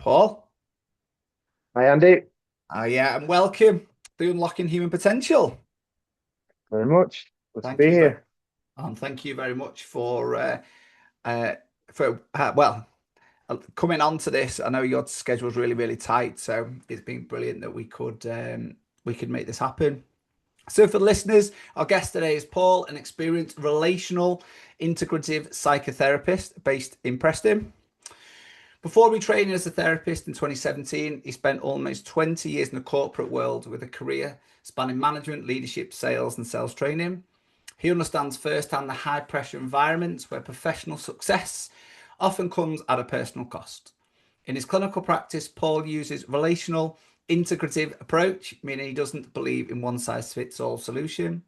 Paul. Hi, Andy. Yeah, and welcome to Unlocking Human Potential. Very much. Good to Thank be you very, here. and thank you very much uh, for coming on to this. I know your schedule's really tight, so it's been brilliant that we could make this happen. So for the listeners, our guest today is Paul, an experienced relational integrative psychotherapist based in Preston. Before retraining as a therapist in 2017, he spent almost 20 years in the corporate world with a career spanning management, leadership, sales, and sales training. He understands firsthand the high pressure environments where professional success often comes at a personal cost. In his clinical practice, Paul uses relational integrative approach, meaning he doesn't believe in one size fits all solution.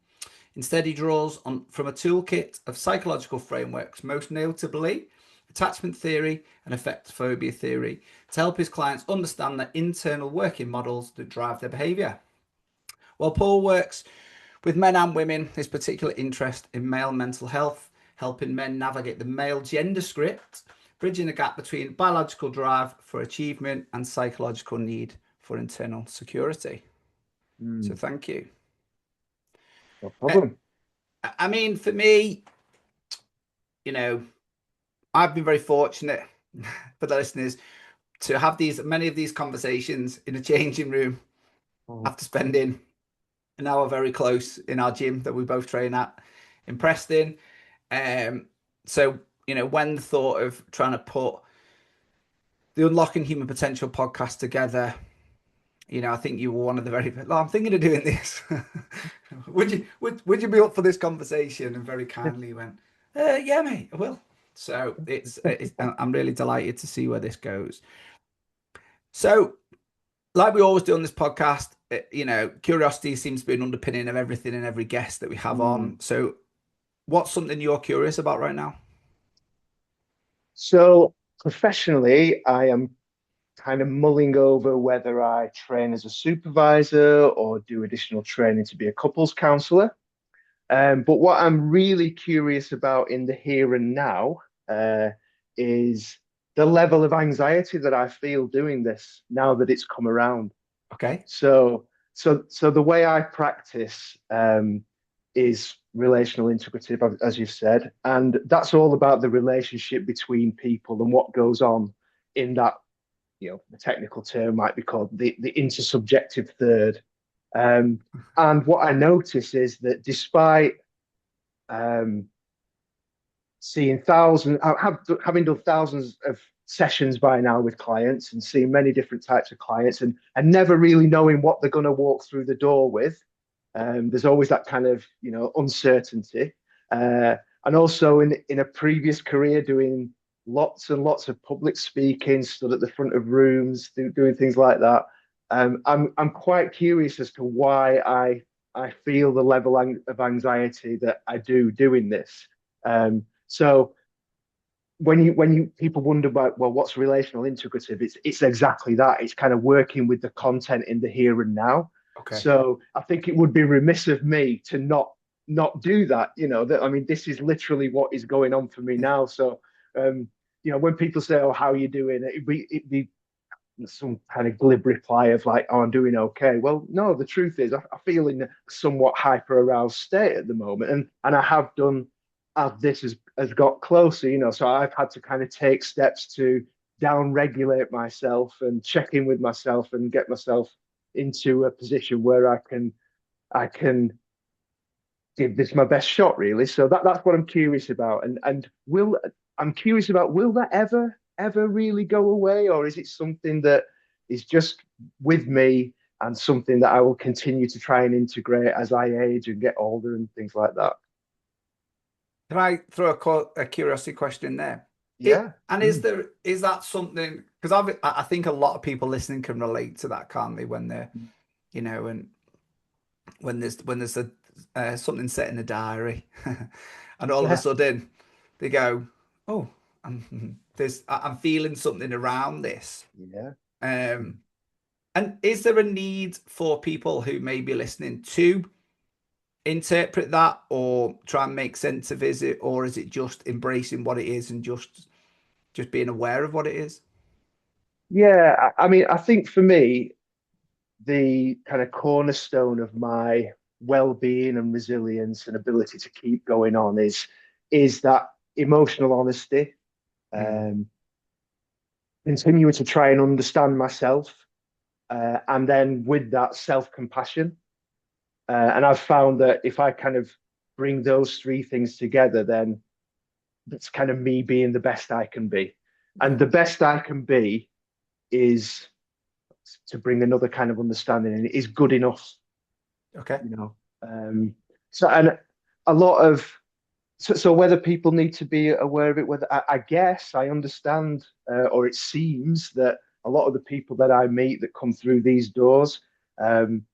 Instead, he draws on from a toolkit of psychological frameworks, most notably attachment theory and affect phobia theory, to help his clients understand the internal working models that drive their behavior. While Paul works with men and women, his particular interest in male mental health, helping men navigate the male gender script, bridging the gap between biological drive for achievement and psychological need for internal security. So, Mm, thank you. no Uh, problem. I mean, for me, you know, I've been very fortunate for the listeners to have these many of these conversations in a changing room Mm. after spending an hour very close in our gym that we both train at in Preston. Um, so when the thought of trying to put the Unlocking Human Potential podcast together, I think you were one of the very. Oh, I'm thinking of doing this. Would you be up for this conversation? And very kindly went, yeah, mate, I will. So I'm really delighted to see where this goes. So, like we always do on this podcast, curiosity seems to be an underpinning of everything and every guest that we have Mm. on. So, what's something you're curious about right now? So, professionally, I am kind of mulling over whether I train as a supervisor or do additional training to be a couples counselor. But what I'm really curious about in the here and now is the level of anxiety that I feel doing this now that it's come around. Okay. So the way I practice is relational integrative, as you've said, and that's all about the relationship between people and what goes on in that. The technical term might be called the intersubjective third. And what I notice is that despite um, seeing thousands, having done thousands of sessions by now with clients and seeing many different types of clients and never really knowing what they're going to walk through the door with. There's always that kind of, uncertainty. And also in a previous career doing lots and lots of public speaking, stood at the front of rooms, doing things like that. I'm quite curious as to why I feel the level of anxiety that I do doing this. So when you people wonder about, well, what's relational integrative, it's exactly that. It's kind of working with the content in the here and now. Okay. So I think it would be remiss of me to not do that. That, I mean, this is literally what is going on for me now. So um, when people say, "Oh, how are you doing?" It'd be some kind of glib reply of like, "Oh, I'm doing okay." Well, no, the truth is, I feel in a somewhat hyper aroused state at the moment, and I have done as this has got closer. So I've had to kind of take steps to down regulate myself and check in with myself and get myself into a position where I can give this my best shot, really. So that's what I'm curious about, and will I'm curious about, will that ever really go away, or is it something that is just with me and something that I will continue to try and integrate as I age and get older and things like that? Can I throw a curiosity question there? Yeah. And Mm. is that something? Because I think a lot of people listening can relate to that, can't they? When they're, and when there's something set in the diary, and all of a Yeah. sudden they go, "Oh, I'm feeling something around this." Yeah. Um, and is there a need for people who may be listening to interpret that or try and make sense of it, or is it just embracing what it is and just being aware of what it is? Yeah, I mean, I think for me, the kind of cornerstone of my well-being and resilience and ability to keep going on is that emotional honesty, Mm. um, continuing to try and understand myself, and then with that self-compassion. And I've found that if I kind of bring those three things together, then that's kind of me being the best I can be. Yeah. And the best I can be is to bring another kind of understanding, and it is good enough, Okay. you know. So and a lot of so whether people need to be aware of it, whether I guess I understand, or it seems that a lot of the people that I meet that come through these doors, um,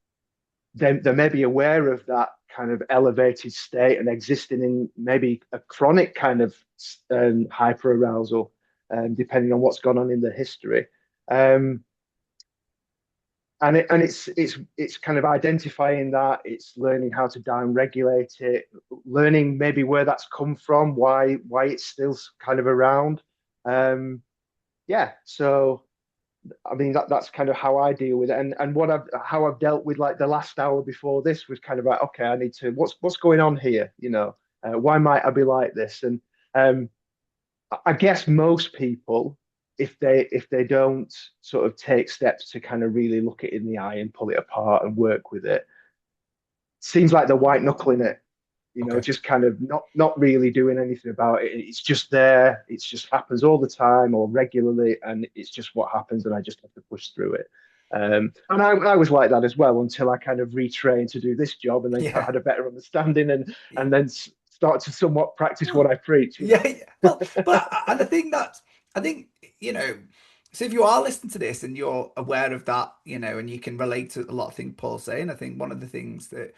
they may be aware of that kind of elevated state and existing in maybe a chronic kind of hyper arousal, depending on what's gone on in the history. Um, and it's kind of identifying that, it's learning how to down regulate it, learning maybe where that's come from, why it's still kind of around. Yeah, so I mean that's kind of how I deal with it, and what I've how I've dealt with like the last hour before this was kind of like, okay, I need to, what's going on here, why might I be like this? And um I guess most people, if they don't sort of take steps to kind of really look it in the eye and pull it apart and work with it, seems like they're white knuckling it, Okay. just kind of not really doing anything about it. It's just there. It just happens all the time or regularly, and it's just what happens, and I just have to push through it. And I was like that as well until I kind of retrained to do this job, and then Yeah. had a better understanding, and then start to somewhat practice what Well, I preach. yeah, yeah. Well, but and the thing that I think, you know, so if you are listening to this and you're aware of that, and you can relate to a lot of things Paul's saying, I think one of the things that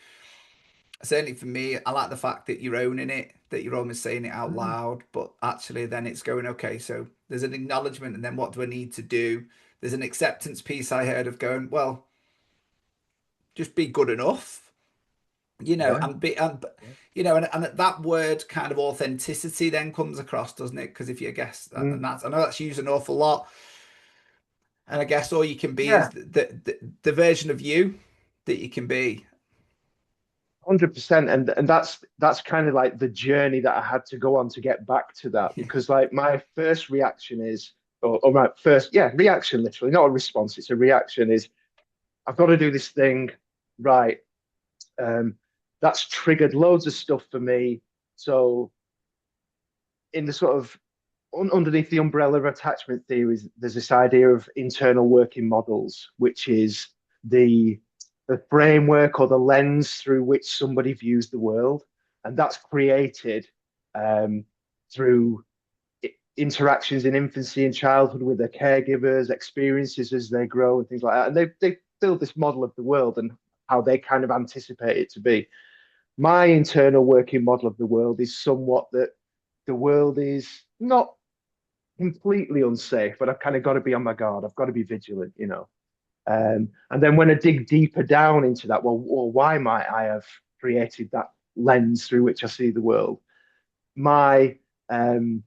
certainly for me, I like the fact that you're owning it, that you're almost saying it out Mm, loud, but actually then it's going, okay, so there's an acknowledgement and then what do I need to do? There's an acceptance piece I heard of going, well, just be good enough, yeah, and be and yeah. and that word kind of authenticity then comes across, doesn't it? Because if you guess that, Mm, and that's, I know that's used an awful lot, and I guess all you can be is yeah. the version of you that you can be. 100%. And that's kind of like the journey that I had to go on to get back to that, Yeah. because like my first reaction is, or my first, yeah, reaction, literally, not a response, it's a reaction, is I've got to do this thing right. Um, that's triggered loads of stuff for me. So in the sort of underneath the umbrella of attachment theories, there's this idea of internal working models, which is the the framework or the lens through which somebody views the world, and that's created through interactions in infancy and childhood with their caregivers, experiences as they grow, and things like that. And they build this model of the world and how they kind of anticipate it to be. My internal working model of the world is somewhat that the world is not completely unsafe, but I've kind of got to be on my guard. I've got to be vigilant. And then when I dig deeper down into that, well, why might I have created that lens through which I see the world? My um,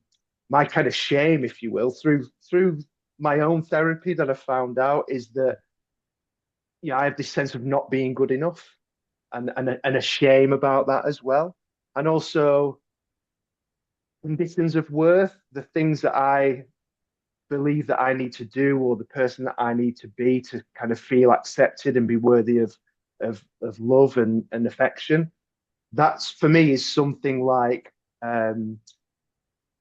my kind of shame, if you will, through my own therapy that I found out is that I have this sense of not being good enough, and a shame about that as well, and also conditions of worth, the things that I believe that I need to do, or the person that I need to be to kind of feel accepted and be worthy of love and affection. That's for me is something like,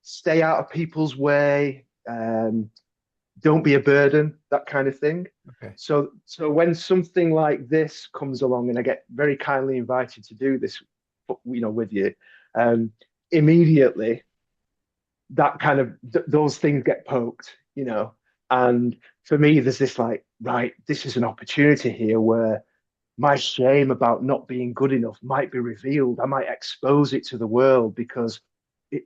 stay out of people's way, don't be a burden, that kind of thing. Okay. So when something like this comes along and I get very kindly invited to do this, with you, um, immediately that kind of those things get poked. And for me, there's this like, right, this is an opportunity here where my shame about not being good enough might be revealed. I might expose it to the world because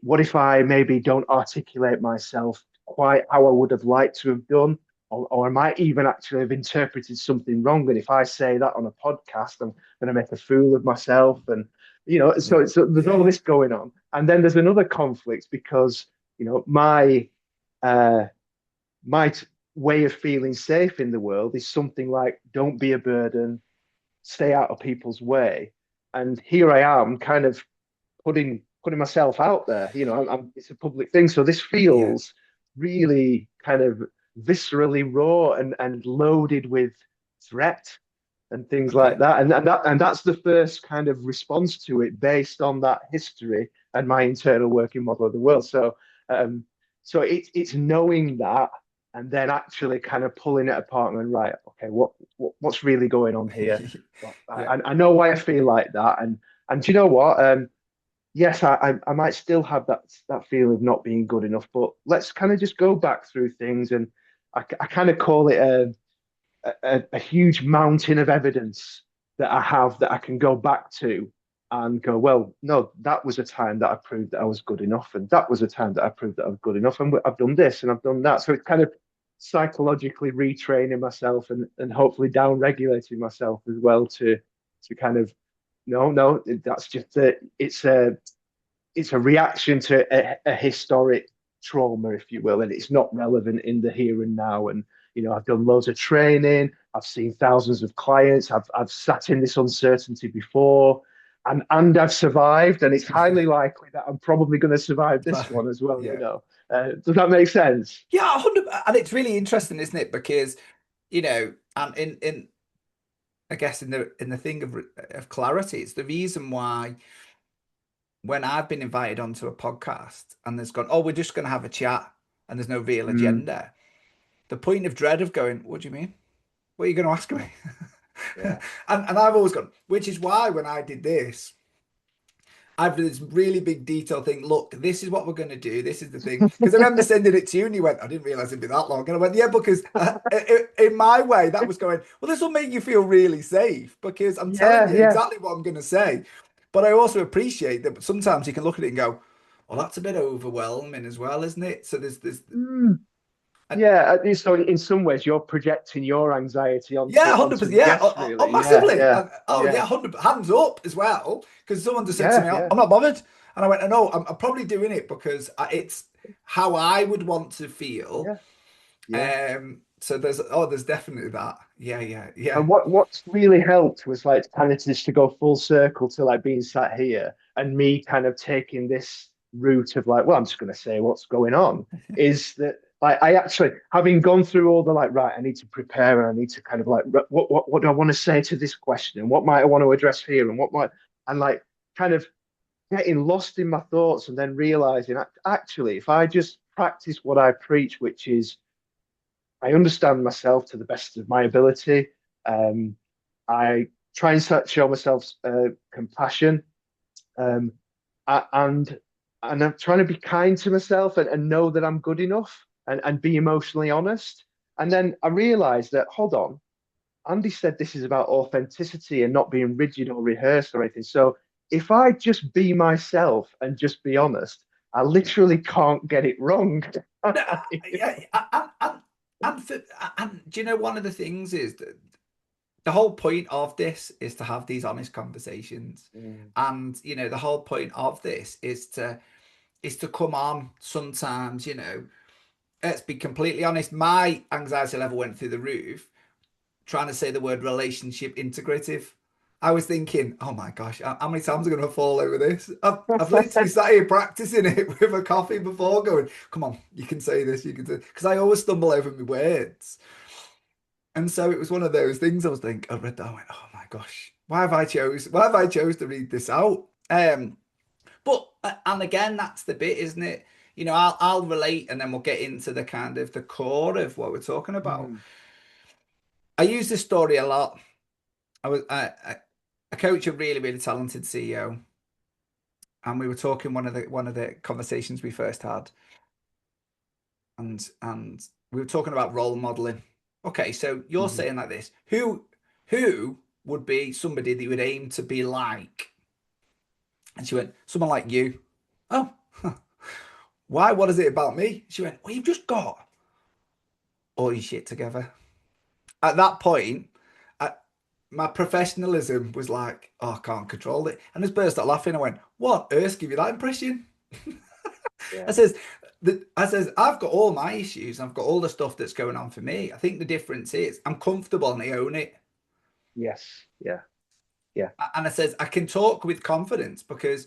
what if I maybe don't articulate myself quite how I would have liked to have done? Or I might even actually have interpreted something wrong. And if I say that on a podcast, I'm going to make a fool of myself. And, Yeah. so there's Yeah. all Yeah. this going on. And then there's another conflict because, my, uh, my way of feeling safe in the world is something like don't be a burden, stay out of people's way. And here I am kind of putting myself out there. You know, it's a public thing. So this Yeah. feels really kind of viscerally raw and loaded with threat and things like Okay. that. And that's the first kind of response to it based on that history and my internal working model of the world. Um, so it's knowing that and then actually kind of pulling it apart and right, okay, what's really going on here? Yeah. I know why I feel like that, and do you know what? Yes, I might still have that feeling of not being good enough, but let's kind of just go back through things, and I kind of call it a huge mountain of evidence that I have that I can go back to and go, well, no, that was a time that I proved that I was good enough, and that was a time that I proved that I was good enough, and I've done this and I've done that. So it's kind of psychologically retraining myself and hopefully down regulating myself as well to kind of no, that's just it's a reaction to a historic trauma, if you will, and it's not relevant in the here and now. And you know, I've done loads of training, I've seen thousands of clients, I've sat in this uncertainty before, and I've survived, and it's highly likely that I'm probably going to survive this one as well. You Yeah. know, does that make sense? Yeah, 100, and it's really interesting, isn't it? Because, and in I guess in the thing of clarity, it's the reason why when I've been invited onto a podcast and there's gone, oh, we're just going to have a chat and there's no real Mm, agenda. The point of dread of going, what do you mean? What are you going to ask me? yeah, And I've always gone, which is why when I did this, I've done this really big detail thing. Look, this is what we're going to do. This is the thing. Because I remember sending it to you and you went, I didn't realize it'd be that long. And I went, yeah, because in my way, that was going, well, this will make you feel really safe because I'm telling yeah, you yeah, exactly what I'm going to say. But I also appreciate that sometimes you can look at it and go, well, that's a bit overwhelming as well, isn't it? So mm, and yeah. So in some ways, you're projecting your anxiety yeah, onto 100%. the Yeah. guest, really. Yeah, Massively. yeah, And, oh, yeah, yeah, 100. Hands up as well. Because someone just said to yeah, me, yeah, I'm not bothered. And I went, no, I'm probably doing it because it's how I would want to feel. yeah, yeah. So there's definitely that. Yeah, yeah, yeah. And what's really helped was like kind of just to go full circle to like being sat here and me kind of taking this route of like, well, I'm just going to say what's going on. Is that like I actually having gone through all the like, right, I need to prepare and I need to kind of like, what do I want to say to this question and what might I want to address here and what might and like kind of getting lost in my thoughts and then realizing actually if I just practice what I preach, which is I understand myself to the best of my ability. Um, I try and show myself compassion, um, and I'm trying to be kind to myself and know that I'm good enough and be emotionally honest. And then I realized that hold on, Andy said this is about authenticity and not being rigid or rehearsed or anything. So if I just be myself and just be honest, I literally can't get it wrong. No, yeah, and, for, and do you know one of the things is that the whole point of this is to have these honest conversations, Mm, and the whole point of this is to come on sometimes. Let's be completely honest. My anxiety level went through the roof trying to say the word relationship integrative. I was thinking, oh my gosh, how many times am I going to fall over this? I've literally sat here practicing it with a coffee before going, come on, you can say this, you can say, because I always stumble over my words. And so it was one of those things I was thinking, I read that, I went, oh my gosh, why have I chose to read this out? But and again, that's the bit, isn't it? I'll relate and then we'll get into the kind of the core of what we're talking about. mm, I use this story a lot. I coach a really, really talented CEO, and we were talking one of the conversations we first had, and we were talking about role modeling. Okay, so you're mm. saying like this: who would be somebody that you would aim to be like? And she went, someone like you. Oh, why? What is it about me? She went, well, you've just got all your shit together. At that point, my professionalism was like, oh, I can't control it. And just burst out laughing. I went, what on earth give you that impression? I Yeah. says, I says I've got all my issues. I've got all the stuff that's going on for me. I think the difference is I'm comfortable and I own it. Yes. Yeah. Yeah. And I says I can talk with confidence because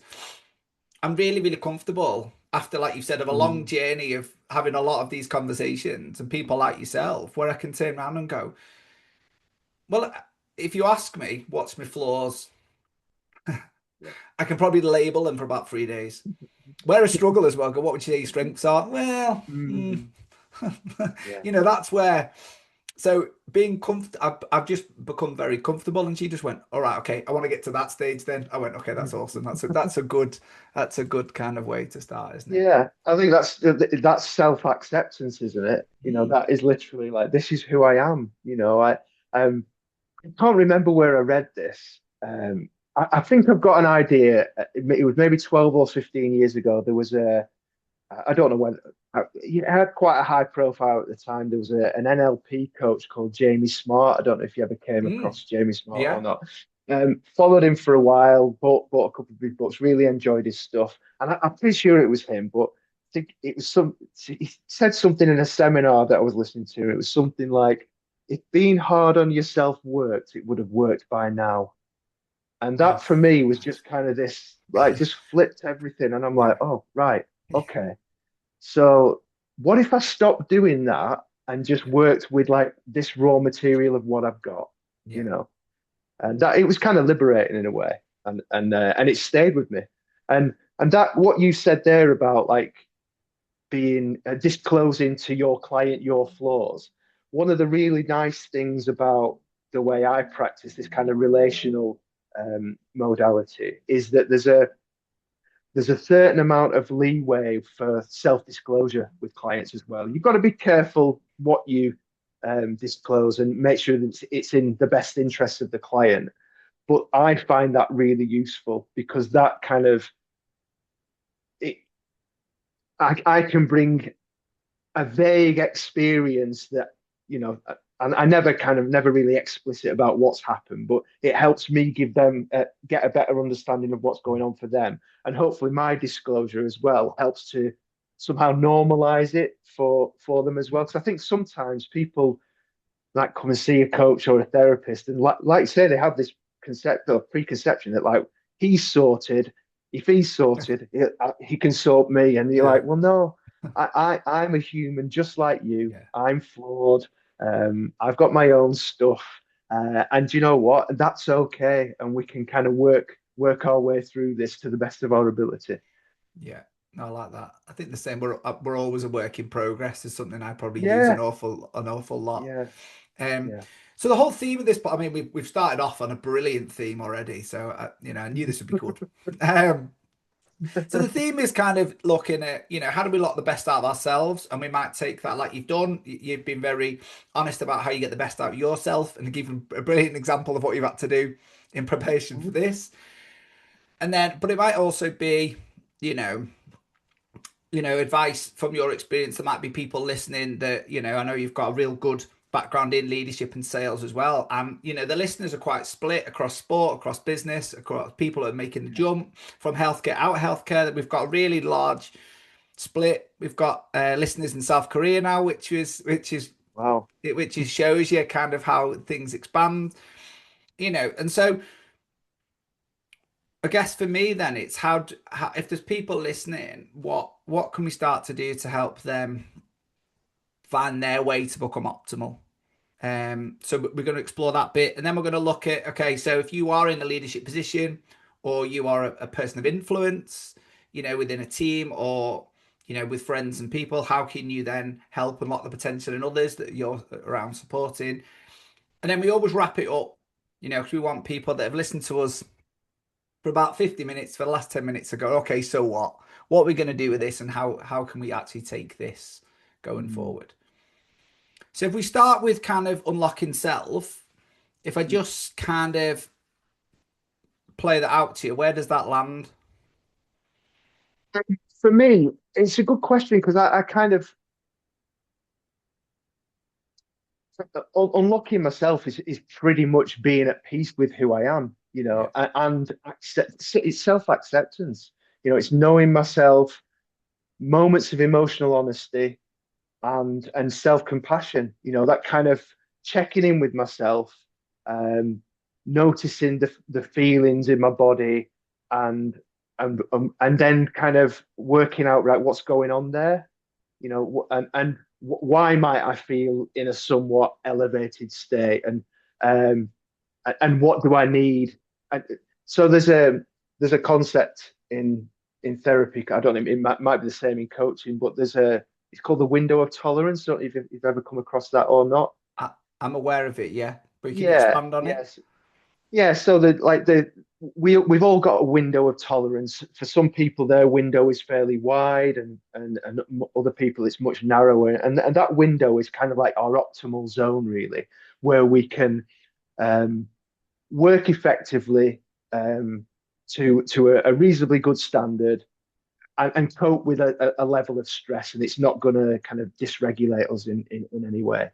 I'm really, really comfortable after, like you said, of a long Mm. journey of having a lot of these conversations and people like yourself, where I can turn around and go, well, if you ask me what's my flaws, Yeah. I can probably label them for about 3 days. Where I struggle as well, go, what would you say your strengths are? Well, Mm. Yeah. that's where. So being comfortable, I've just become very comfortable. And she just went, all right, okay, I want to get to that stage. Then I went, okay, that's awesome. That's a good kind of way to start, isn't it? Yeah, I think that's self-acceptance, isn't it? Mm. That is literally like this is who I am. I can't remember where I read this. I think I've got an idea. It was maybe 12 or 15 years ago. There was I don't know when, he had quite a high profile at the time. There was an NLP coach called Jamie Smart. I don't know if you ever came Mm. across Jamie Smart or Yeah. not. Followed him for a while, bought a couple of big books, really enjoyed his stuff. And I'm pretty sure it was him, but I think it was he said something in a seminar that I was listening to. It was something like, if being hard on yourself worked, it would have worked by now. And that Oh, for me was nice. just kind of this, like, just flipped everything. And I'm like, Yeah. oh, right, okay. So what if I stopped doing that and just Yeah. worked with like this raw material of what I've got, you Yeah. know? And that it was kind of liberating in a way, and it stayed with me. And that what you said there about like being disclosing to your client your flaws. One of the really nice things about the way I practice this kind of relational modality is that there's a certain amount of leeway for self-disclosure with clients as well. You've got to be careful what you disclose and make sure that it's in the best interest of the client. But I find that really useful because that kind of it, I can bring a vague experience that you know and I never really explicit about what's happened, but it helps me give them get a better understanding of what's going on for them, and hopefully my disclosure as well helps to somehow normalize it for them as well. Because I think sometimes people like come and see a coach or a therapist, and like you say, they have this concept or preconception that like he's sorted. If he's sorted, he can sort me, and you're Yeah. like, well, no, I'm a human just like you. Yeah. I'm flawed. I've got my own stuff, and you know what? That's okay, and we can kind of work our way through this to the best of our ability. Yeah. No, I like that. I think the same. We're always a work in progress. Is something I probably use Yeah, an awful lot. yeah, Um, yeah. so the whole theme of this, I mean, we've started off on a brilliant theme already. So I knew this would be good. Um, so the theme is kind of looking at, how do we lock the best out of ourselves? And we might take that like you've done. You've been very honest about how you get the best out of yourself and give a brilliant example of what you've had to do in preparation for this. And then, but it might also be, you know, advice from your experience. There might be people listening that, I know you've got a real good background in leadership and sales as well. And, the listeners are quite split across sport, across business, across people that are making the Yeah. jump from healthcare out of healthcare. That we've got a really large split. We've got listeners in South Korea now, Wow. which is shows you kind of how things expand, and so I guess for me, then it's how if there's people listening, what can we start to do to help them find their way to become optimal? So we're going to explore that bit, and then we're going to look at, okay, so if you are in a leadership position, or you are a person of influence, within a team, or with friends and people, how can you then help unlock the potential in others that you're around supporting? And then we always wrap it up, because we want people that have listened to us for about 50 minutes, for the last 10 minutes to go, okay, so what are we going to do with Yeah. this, and how can we actually take this going Mm. forward? So if we start with kind of unlocking self, if I just kind of play that out to you, where does that land? For me, it's a good question because I kind of unlocking myself is pretty much being at peace with who I am, Yeah. and accept, it's self acceptance. It's knowing myself, moments of emotional honesty and self-compassion, that kind of checking in with myself, um, noticing the feelings in my body, and and then kind of working out, right, what's going on there, and why might I feel in a somewhat elevated state, um, and what do I need? And so there's a concept in therapy. I don't know, it might be the same in coaching, but it's called the window of tolerance. Don't know if you've ever come across that or not. I, I'm aware of it, yeah. But can you Yeah, expand on it? yes. Yeah, so we've all got a window of tolerance. For some people, their window is fairly wide, and other people it's much narrower. And that window is kind of like our optimal zone, really, where we can um, work effectively, um, to a reasonably good standard, and cope with a level of stress, and it's not going to kind of dysregulate us in any way.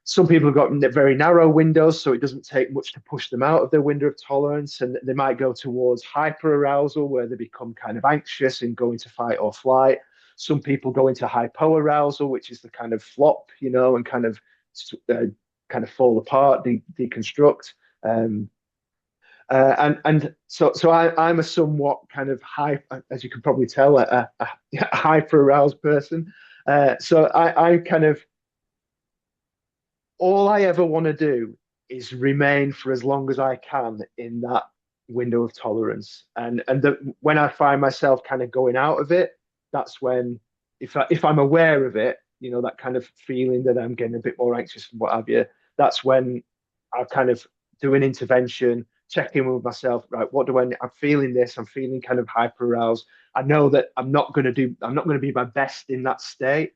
Some people have got very narrow windows, so it doesn't take much to push them out of their window of tolerance, and they might go towards hyper arousal, where they become kind of anxious and go into fight or flight. Some people go into hypo arousal, which is the kind of flop, and uh, kind of fall apart, deconstruct. Um, and so I'm a somewhat kind of high, as you can probably tell, a hyper aroused person. So I kind of, all I ever want to do is remain for as long as I can in that window of tolerance. When I find myself kind of going out of it, that's when, if I'm aware of it, that kind of feeling that I'm getting a bit more anxious and what have you, that's when I kind of do an intervention, check in with myself, right? What do I'm feeling this, I'm feeling kind of hyper aroused. I know that I'm not going to be my best in that state.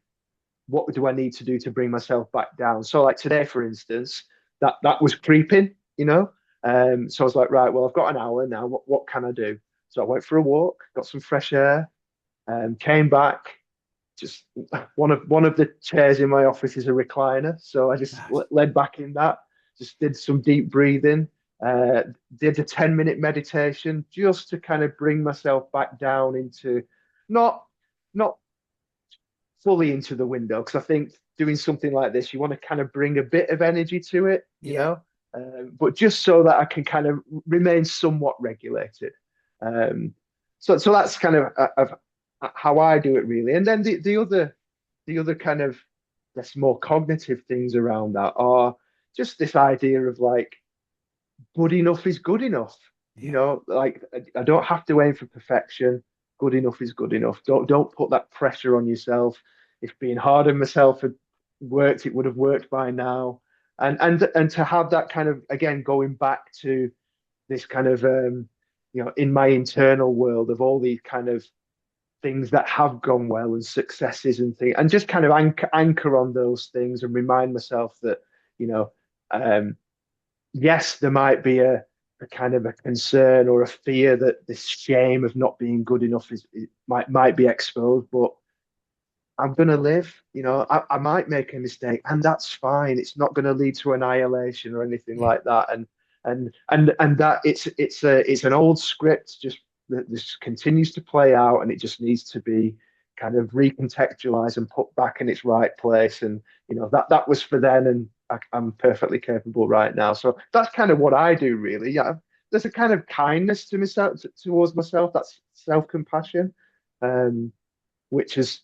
What do I need to do to bring myself back down? So like today, for instance, that was creeping, So I was like, right, well, I've got an hour now. What can I do? So I went for a walk, got some fresh air, came back. Just one of the chairs in my office is a recliner, so I just Nice. led back in that. Just did some deep breathing, uh, did a 10-minute meditation just to kind of bring myself back down into, not not fully into the window, because I think doing something like this, you want to kind of bring a bit of energy to it, Yeah. but just so that I can kind of remain somewhat regulated. Um, so that's kind of how I do it, really. And then the other kind of, that's more cognitive things around that are just this idea of like, good enough is good enough. Yeah. Like, I don't have to aim for perfection. Good enough is good enough. Don't put that pressure on yourself. If being hard on myself had worked, it would have worked by now. And to have that kind of, again, going back to this kind of, in my internal world of all these kind of things that have gone well and successes and things, and just kind of anchor on those things and remind myself that, you know um yes, there might be a kind of a concern or a fear that this shame of not being good enough might be exposed, but I'm gonna live. I might make a mistake, and that's fine. It's not going to lead to annihilation or anything Yeah. like that. And that it's an old script, just that this continues to play out, and it just needs to be kind of recontextualized and put back in its right place. And that was for then, and I'm perfectly capable right now. So that's kind of what I do, really. Yeah, there's a kind of kindness to myself, towards myself. That's self-compassion, um, which is,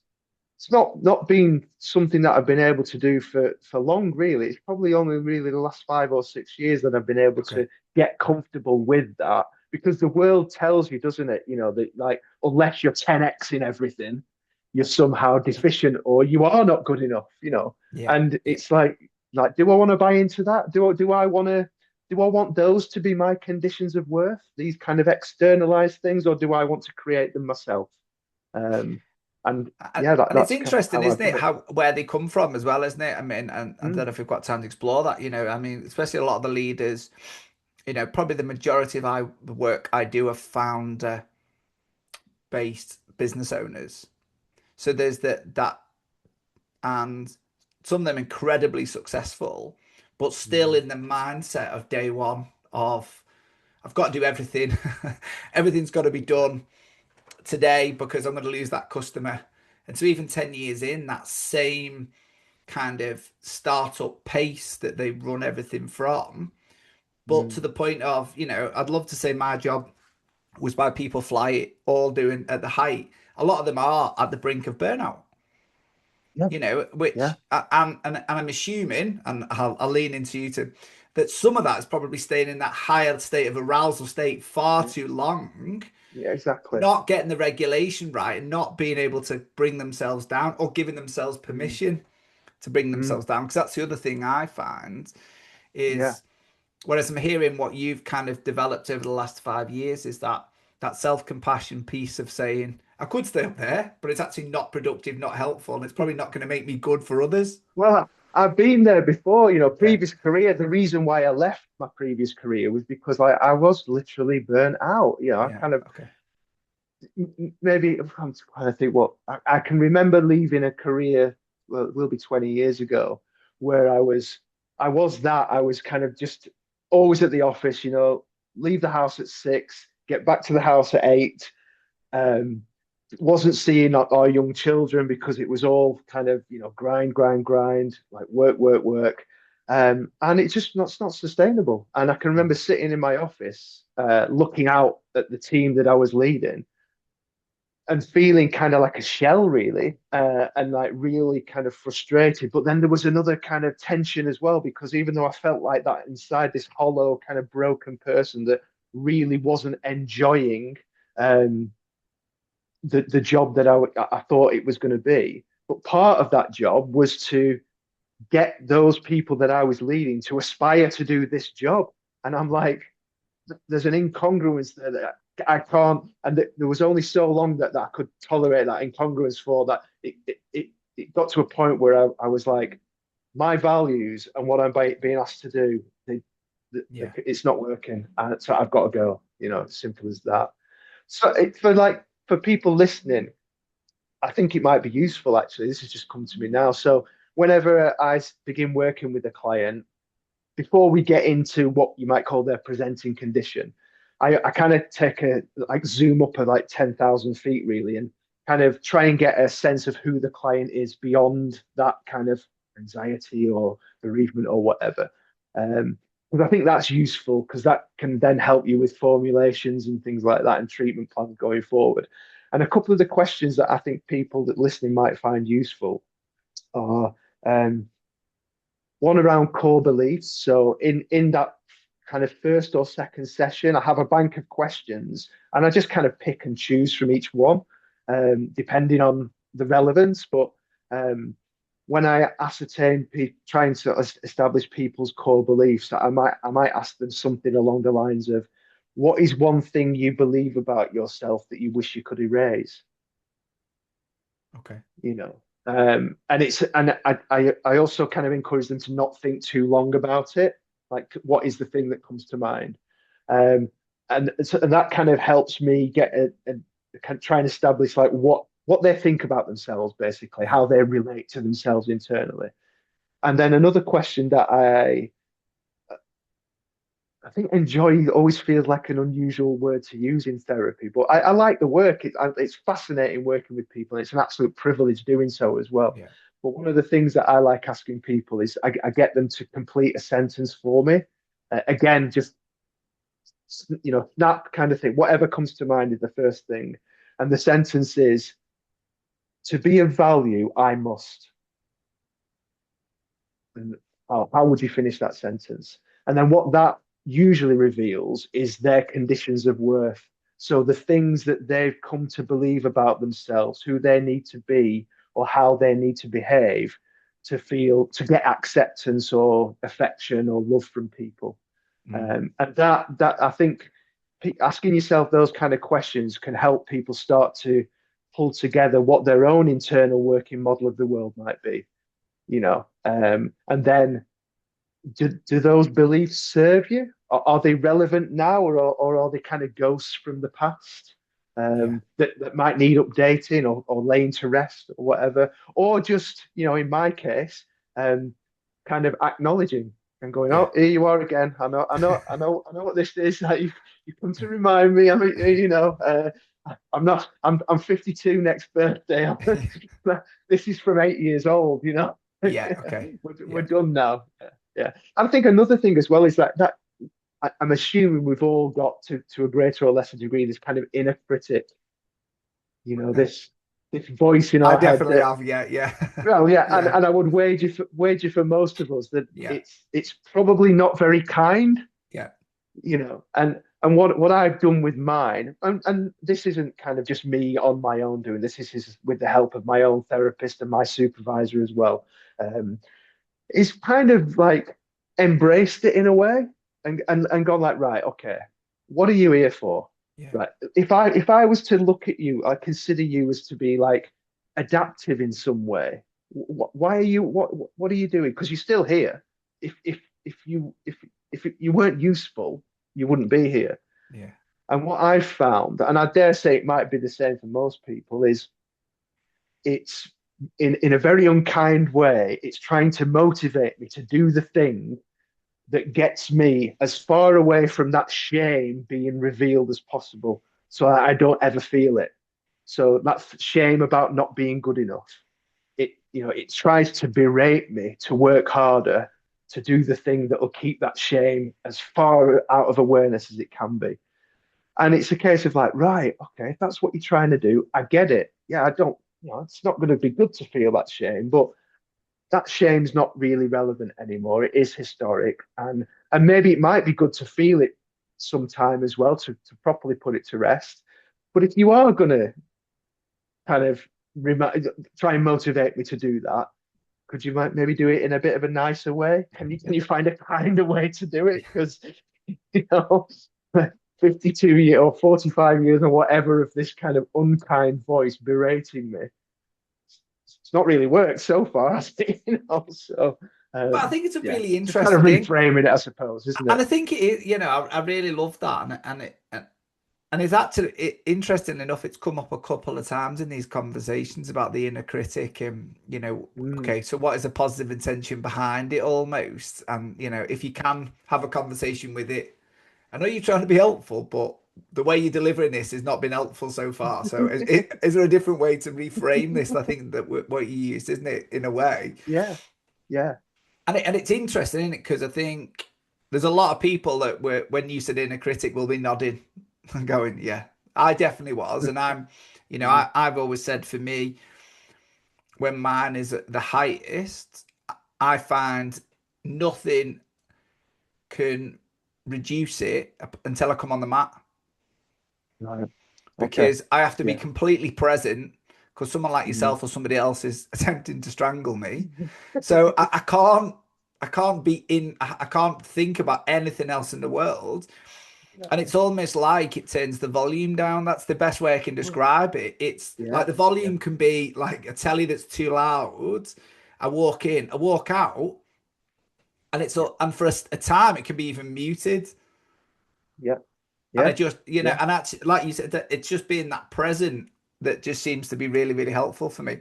it's not been something that I've been able to do for long, really. It's probably only really the last 5 or 6 years that I've been able Okay. to get comfortable with that, because the world tells you, doesn't it? That, like, unless you're 10x in everything, you're somehow Yeah. deficient or you are not good enough. Yeah. And Yeah. it's like, do I want to buy into that? Do I want those to be my conditions of worth? These kind of externalized things, or do I want to create them myself? Um, and yeah, And it's that's kind of interesting, how I've isn't it? done it. How where they come from as well, isn't it? I mean, and I don't know Mm, if we've got time to explore that. I mean, especially a lot of the leaders. Probably the majority of the work I do are founder based business owners. So there's that, and some of them incredibly successful, but still mm, in the mindset of day one of I've got to do everything. Everything's got to be done today because I'm going to lose that customer And so even 10 years in, that same kind of startup pace that they run everything from, but to Mm. the point of, I'd love to say my job was by people fly it all doing at the height. A lot of them are at the brink of burnout, Yeah, which yeah, and I'm assuming, and I'll lean into you to that some of that is probably staying in that higher state of arousal state far yeah, too long, yeah, exactly. not getting the regulation right, and not being able to bring themselves down or giving themselves Mm. permission to bring Mm. themselves down. Because that's the other thing I find Yeah. is, whereas I'm hearing what you've kind of developed over the last 5 years, is that self-compassion piece of saying, I could stay up there, but it's actually not productive, not helpful, and it's probably not going to make me good for others. Well, I've been there before, Okay. previous career. The reason why I left my previous career was because I was literally burnt out. I Yeah. kind of Okay. maybe I'm trying to think what I can remember leaving a career, well, it will be 20 years ago, where I was kind of just always at the office, leave the house at 6, get back to the house at 8. Um, wasn't seeing our young children because it was all kind of, grind, grind, grind, like work, work, work. And it's not sustainable. And I can remember sitting in my office, looking out at the team that I was leading and feeling kind of like a shell, really, and like really kind of frustrated. But then there was another kind of tension as well, because even though I felt like that inside, this hollow, kind of broken person that really wasn't enjoying um, the job that I thought it was going to be. But part of that job was to get those people that I was leading to aspire to do this job. And I'm like, there's an incongruence there that I can't, and there was only so long that I could tolerate that incongruence for that. It got to a point where I was like, my values and what I'm being asked to do, Yeah. it's not working. So I've got to go, simple as that. So for people listening, I think it might be useful actually. This has just come to me now. So whenever I begin working with a client, before we get into what you might call their presenting condition, I kind of take a like zoom up at like 10,000 feet really and kind of try and get a sense of who the client is beyond that kind of anxiety or bereavement or whatever. Because I think that's useful because that can then help you with formulations and things like that and treatment plans going forward. And a couple of the questions that I think people that listening might find useful are um, one around core beliefs. So in that kind of first or second session, I have a bank of questions and I just kind of pick and choose from each one, depending on the relevance. But when I ascertain trying to establish people's core beliefs, I might ask them something along the lines of, "What is one thing you believe about yourself that you wish you could erase?" Okay. And I also kind of encourage them to not think too long about it. Like, what is the thing that comes to mind? Um, and that kind of helps me get kind of try and establish like what they think about themselves, basically, Yeah. how they relate to themselves internally. And then another question that I think enjoy always feels like an unusual word to use in therapy, but I like the work. It's fascinating working with people, and it's an absolute privilege doing so as well. Yeah. But one of the things that I like asking people is I get them to complete a sentence for me. Again, just snap kind of thing. Whatever comes to mind is the first thing, and the sentence is, "To be of value, I must." And how would you finish that sentence? And then what that usually reveals is their conditions of worth. So the things that they've come to believe about themselves, who they need to be, or how they need to behave to get acceptance or affection or love from people. Mm. And that I think asking yourself those kind of questions can help people start to pull together what their own internal working model of the world might be. And then do those beliefs serve you? Are they relevant now, or are they kind of ghosts from the past Yeah. that might need updating or laying to rest or whatever? Or just, in my case, um, kind of acknowledging and going, Yeah. "Oh, here you are again. I know what this is. Like, you come to remind me. I mean, I'm not. I'm 52 next birthday. This is from 8 years old. Yeah. Okay. We're Yeah. done now. Yeah. I think another thing as well is that I'm assuming we've all got to a greater or lesser degree this kind of inner critic. This voice in I our head definitely that, have. Yeah. Yeah. well, yeah, and, Yeah. and I would wager for most of us that Yeah. it's probably not very kind. Yeah. And what I've done with mine, and this isn't kind of just me on my own doing this. This is with the help of my own therapist and my supervisor as well. Um, is kind of like embraced it in a way, and gone like, right, okay, what are you here for? Yeah. Right. If I was to look at you, I consider you as to be like adaptive in some way. Why are you what are you doing? Because you're still here. If you weren't useful, you wouldn't be here. Yeah. And what I've found, and I dare say it might be the same for most people, is it's in a very unkind way, it's trying to motivate me to do the thing that gets me as far away from that shame being revealed as possible so I don't ever feel it. So that shame about not being good enough. It tries to berate me to work harder to do the thing that will keep that shame as far out of awareness as it can be. And it's a case of like, right, okay, if that's what you're trying to do, I get it. Yeah, I don't, it's not going to be good to feel that shame, but that shame's not really relevant anymore. It is historic, and maybe it might be good to feel it sometime as well to properly put it to rest. But if you are going to kind of try and motivate me to do that, could you maybe do it in a bit of a nicer way? Can you find a kinder way to do it? Because you know, 52 years or 45 years or whatever of this kind of unkind voice berating me, it's not really worked so far, has it? So But I think it's a yeah, really just kind of interesting thing, reframing it, I suppose, isn't and it? I think it is. I really love that, and it's actually interesting enough. It's come up a couple of times in these conversations about the inner critic, and Mm. okay, so what is the positive intention behind it, almost, and if you can have a conversation with it. I know you're trying to be helpful, but the way you're delivering this has not been helpful so far. So, is there a different way to reframe this? I think that what you used, isn't it, in a way? Yeah, yeah, And it's interesting, isn't it? Because I think there's a lot of people that were, when you said inner critic, will be nodding and going, "Yeah, I definitely was." And mm, I've always said for me, when mine is at the highest, I find nothing can reduce it until I come on the mat, right, okay, because I have to be yeah, completely present because someone like mm, yourself or somebody else is attempting to strangle me. So I can't be in, I can't think about anything else in the world. And it's almost like it turns the volume down. That's the best way I can describe it. It's yeah, like the yeah, volume can be like a telly that's too loud. I walk in, I walk out, and yeah, and for a time it can be even muted. yeah, And I yeah, just, yeah, and that's like you said, that it's just being that present that just seems to be really, really helpful for me.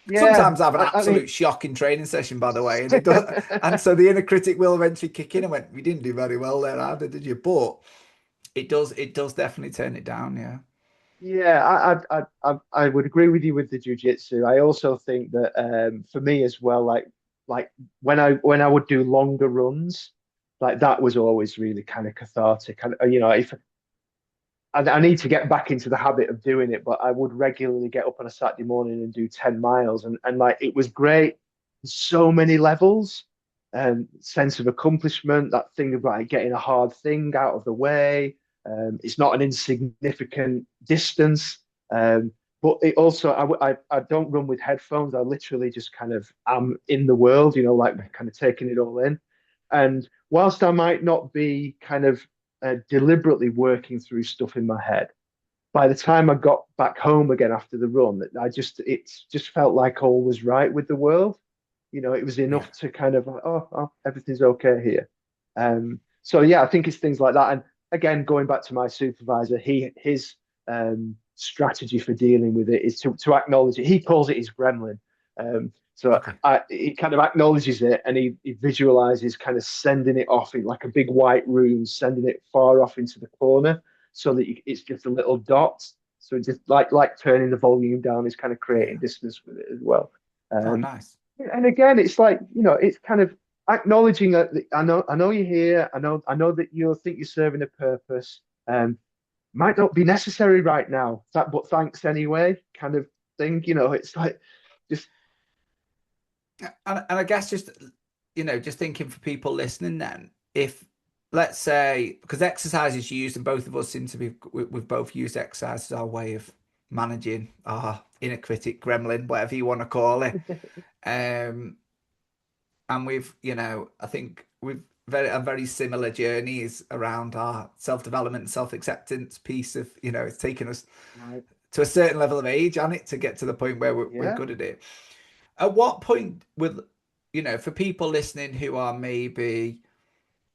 yeah. Sometimes I have an I mean, absolute shocking training session, by the way, and it does, and so the inner critic will eventually kick in and went, "We didn't do very well there, either, did you?" But it does definitely turn it down. Yeah, yeah, I would agree with you with the jujitsu. I also think that for me as well, like when I would do longer runs, like that was always really kind of cathartic. And if I need to get back into the habit of doing it, but I would regularly get up on a Saturday morning and do 10 miles. And like it was great, so many levels, sense of accomplishment, that thing of like getting a hard thing out of the way. It's not an insignificant distance. But it also, I don't run with headphones. I literally just kind of am in the world, like kind of taking it all in. And whilst I might not be kind of deliberately working through stuff in my head. By the time I got back home again after the run, it just felt like all was right with the world. It was yeah, enough to kind of like, oh, everything's okay here. So yeah, I think it's things like that. And again, going back to my supervisor, his strategy for dealing with it is to acknowledge it. He calls it his gremlin. So okay, he kind of acknowledges it, and he visualizes kind of sending it off in like a big white room, sending it far off into the corner so that it's just a little dot. So just like turning the volume down is kind of creating Yeah. distance with it as well. Oh, Um, nice. and again, it's like, it's kind of acknowledging that I know you're here. I know that you think you're serving a purpose. Might not be necessary right now, but thanks anyway, kind of thing. It's like just And I guess just, just thinking for people listening then, if let's say, because exercise is used and both of us seem to be, we've both used exercise as our way of managing our inner critic gremlin, whatever you want to call it. Um, and we've, I think we've very similar journeys around our self-development and self-acceptance piece of, it's taken us right. to a certain level of age on it to get to the point where we're Yeah. good at it. At what point with, for people listening who are maybe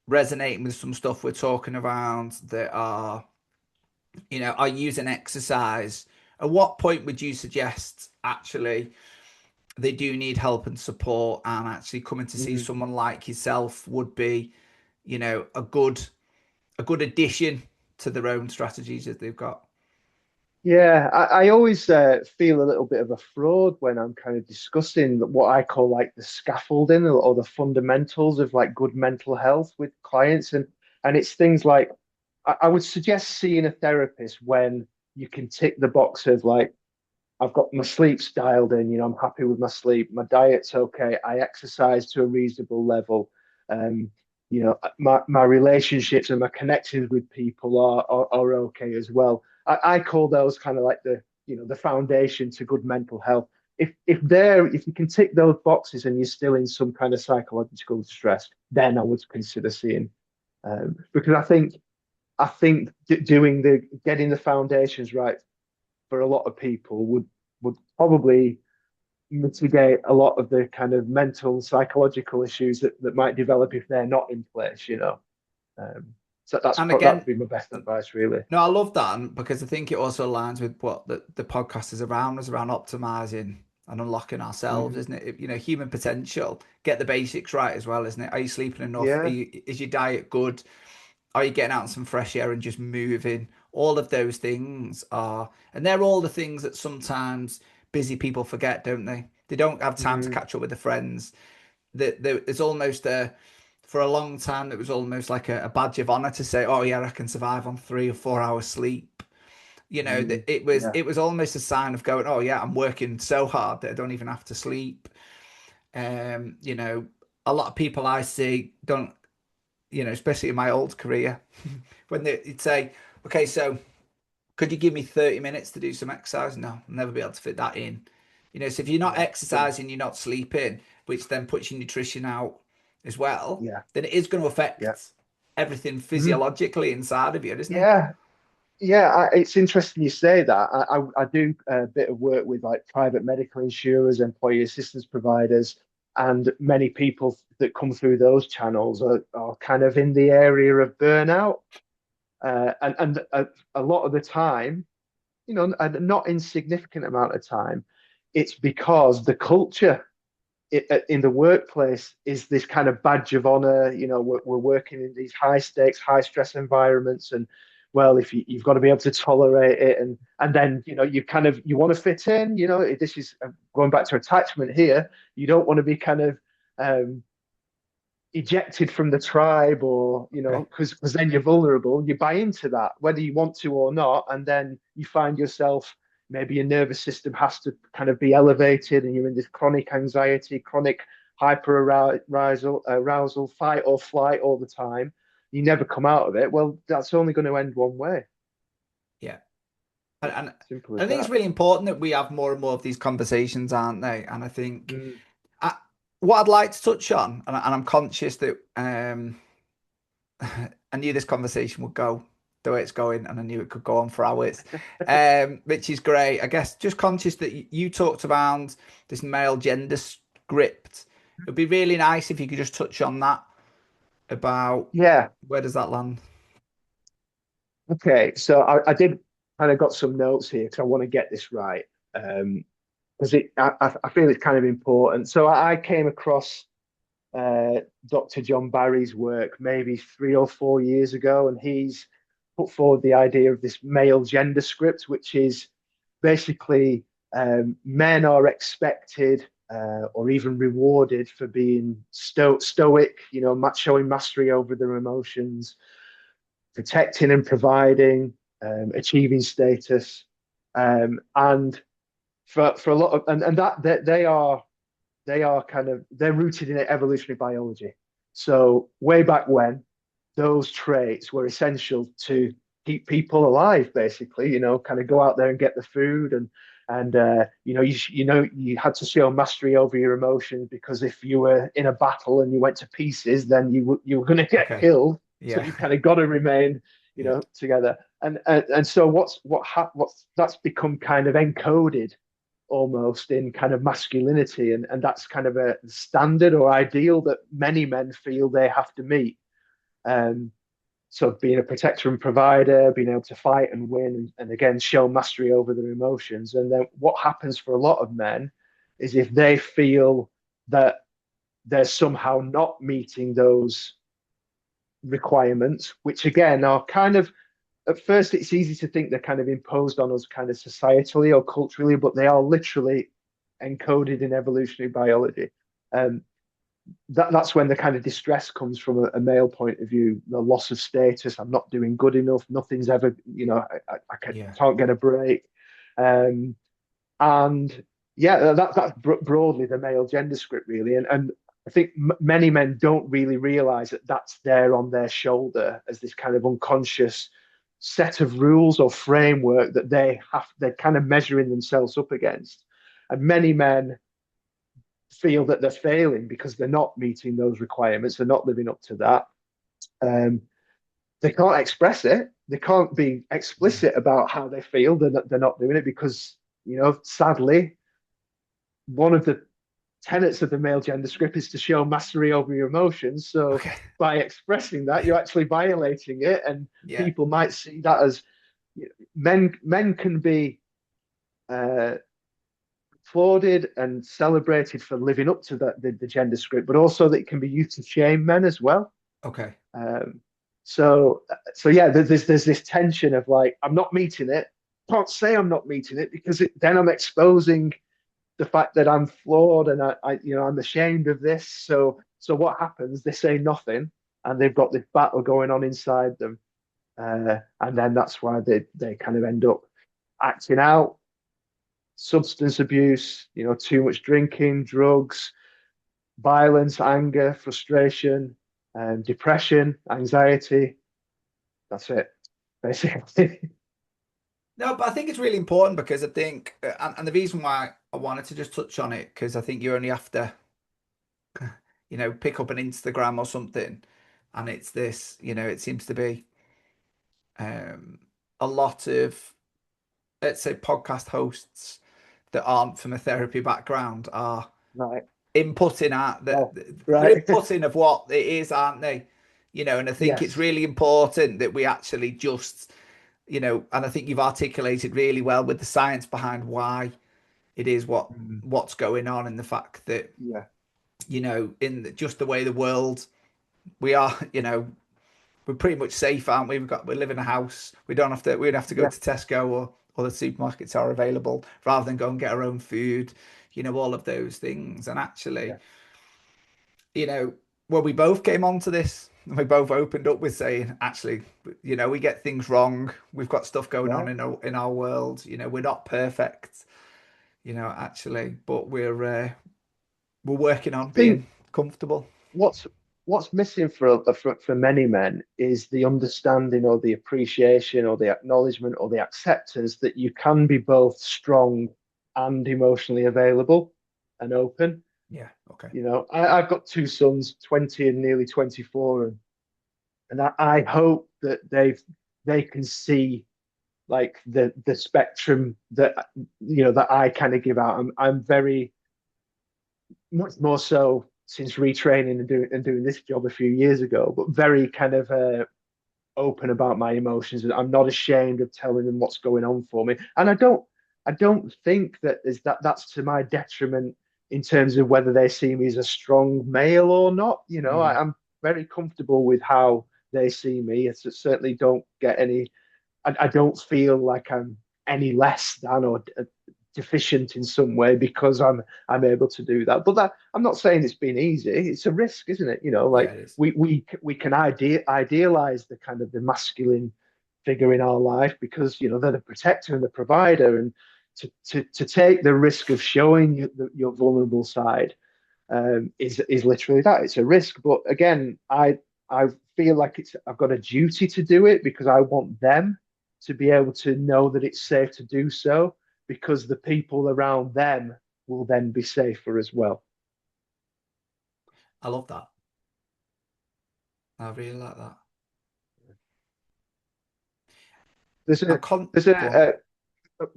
resonating with some stuff we're talking around that are using exercise, at what point would you suggest actually they do need help and support, and actually coming to see Mm. someone like yourself would be, a good addition to their own strategies that they've got? Yeah, I always feel a little bit of a fraud when I'm kind of discussing what I call like the scaffolding or the fundamentals of like good mental health with clients, and it's things like I would suggest seeing a therapist when you can tick the box of like I've got my sleep's dialed in, I'm happy with my sleep, my diet's okay, I exercise to a reasonable level, um, my relationships and my connections with people are okay as well. I call those kind of like the foundation to good mental health. If you can tick those boxes and you're still in some kind of psychological stress, then I would consider seeing, because I think doing the getting the foundations right for a lot of people would probably mitigate a lot of the kind of mental psychological issues that might develop if they're not in place. Um, so And that'd again, be my best advice, really. no, I love that because I think it also aligns with what the podcast is around us, around optimizing and unlocking ourselves, Mm, isn't it? Human potential. Get the basics right as well, isn't it? Are you sleeping enough? yeah. Is your diet good? Are you getting out in some fresh air and just moving? All of those things are, and they're all the things that sometimes busy people forget, don't they? They don't have time to Mm, catch up with their friends. There's almost for a long time, it was almost like a badge of honor to say, "Oh yeah, I can survive on 3 or 4 hours sleep." It was yeah. it was almost a sign of going, "Oh yeah, I'm working so hard that I don't even have to sleep." Um, you know, a lot of people I see don't, especially in my old career, when they'd say, "Okay, so could you give me 30 minutes to do some exercise?" No, I'll never be able to fit that in. So if you're not Yeah. exercising, you're not sleeping, which then puts your nutrition out as well, Yeah. then it is going to Yeah. affect everything Mhm. physiologically inside of you, isn't it? Yeah. Yeah, it's interesting you say that. I do a bit of work with like private medical insurers, employee assistance providers, and many people that come through those channels are kind of in the area of burnout. And a lot of the time, a not insignificant amount of time, it's because the culture in the workplace is this kind of badge of honor. We're working in these high stakes, high stress environments, and well, if you've got to be able to tolerate it, and then you want to fit in. This is going back to attachment here. You don't want to be kind of um, ejected from the tribe, or Okay. because then you're vulnerable. You buy into that whether you want to or not, and then you find yourself, maybe your nervous system has to kind of be elevated, and you're in this chronic anxiety, chronic hyper arousal, fight or flight all the time. You never come out of it. Well, that's only going to end one way. Yeah. And Simple I as think it's that. really important that we have more and more of these conversations, aren't they? And I think Mm. I, what I'd like to touch on, and I'm conscious that I knew this conversation would go the way it's going, and I knew it could go on for hours, which is great. I guess just conscious that you talked about this male gender script. It'd be really nice if you could just touch on that about Yeah. where does that land? Okay. So I did kind of got some notes here because I want to get this right. Because I feel it's kind of important. So I came across Dr. John Barry's work maybe 3 or 4 years ago, and put forward the idea of this male gender script, which is basically men are expected or even rewarded for being stoic, showing mastery over their emotions, protecting and providing, achieving status, and for a lot of and that they are kind of they're rooted in evolutionary biology. So way back when, those traits were essential to keep people alive, basically. Kind of go out there and get the food, and you had to show mastery over your emotions, because if you were in a battle and you went to pieces, then you were going to get Okay. killed. So Yeah. you kind of got to remain, Yeah. together. And so what's that's become kind of encoded almost in kind of masculinity, and that's kind of a standard or ideal that many men feel they have to meet. um so being a protector and provider, being able to fight and win, and again show mastery over their emotions. And then what happens for a lot of men is, if they feel that they're somehow not meeting those requirements, which again are kind of, at first it's easy to think they're kind of imposed on us kind of societally or culturally, but they are literally encoded in evolutionary biology. Um, that's when the kind of distress comes from a male point of view, the loss of status. I'm not doing good enough. Nothing's ever, I Yeah. can't get a break. Um, and yeah, that's broadly the male gender script, really. And I think many men don't really realize that that's there on their shoulder as this kind of unconscious set of rules or framework that they're kind of measuring themselves up against. And many men feel that they're failing because they're not meeting those requirements, they're not living up to that. um, they can't express it, they can't be Yeah. explicit about how they feel, they're not doing it because, sadly, one of the tenets of the male gender script is to show mastery over your emotions. So Okay. by expressing that, you're actually violating it, and Yeah. people might see that as, men can be uh, applauded and celebrated for living up to the gender script, but also that it can be used to shame men as well. Okay. Um, so yeah, there's this tension of like, I'm not meeting it. Can't say I'm not meeting it, because then I'm exposing the fact that I'm flawed, and I'm ashamed of this. So what happens? They say nothing, and they've got this battle going on inside them, and then that's why they kind of end up acting out. Substance abuse, too much drinking, drugs, violence, anger, frustration, depression, anxiety. That's it, basically. No, but I think it's really important because I think, and the reason why I wanted to just touch on it, because I think you only have to, pick up an Instagram or something, and it's this, it seems to be um, a lot of, let's say, podcast hosts that aren't from a therapy background are Right. inputting at that Oh, they're right. inputting of what it is, aren't they? And I think it's Yes. really important that we actually just, and I think you've articulated really well with the science behind why it is Mm, what's going on, and the fact that, yeah. just the way the world we are, we're pretty much safe, aren't we? We live in a house. We don't have to go Yeah. to Tesco, or the supermarkets are available, rather than go and get our own food, all of those things. And actually, Yeah. you know, well, we both came onto this and we both opened up with saying, actually, we get things wrong. We've got stuff going on Yeah. in our world. We're not perfect, actually, but we're working I on think being comfortable. what's what's missing for many men is the understanding or the appreciation or the acknowledgement or the acceptance that you can be both strong and emotionally available and open. Yeah. Okay. I've got two sons, 20 and nearly 24, and I hope that they can see like the spectrum that that I kind of give out. I'm very much more so since retraining and doing this job a few years ago, but very kind of open about my emotions, and I'm not ashamed of telling them what's going on for me. And I don't think that that's to my detriment in terms of whether they see me as a strong male or not. Mm. I'm very comfortable with how they see me. I certainly don't get any. I don't feel like I'm any less than or deficient in some way because I'm able to do that. But that I'm not saying it's been easy. It's a risk, isn't it? You know, Yeah, like it is. we can idealize the kind of the masculine figure in our life because you know they're the protector and the provider, and to take the risk of showing your vulnerable side is literally that. It's a risk. But again, I feel like I've got a duty to do it because I want them to be able to know that it's safe to do so because the people around them will then be safer as well. I love that. I really like that. There's I a can't there's go on.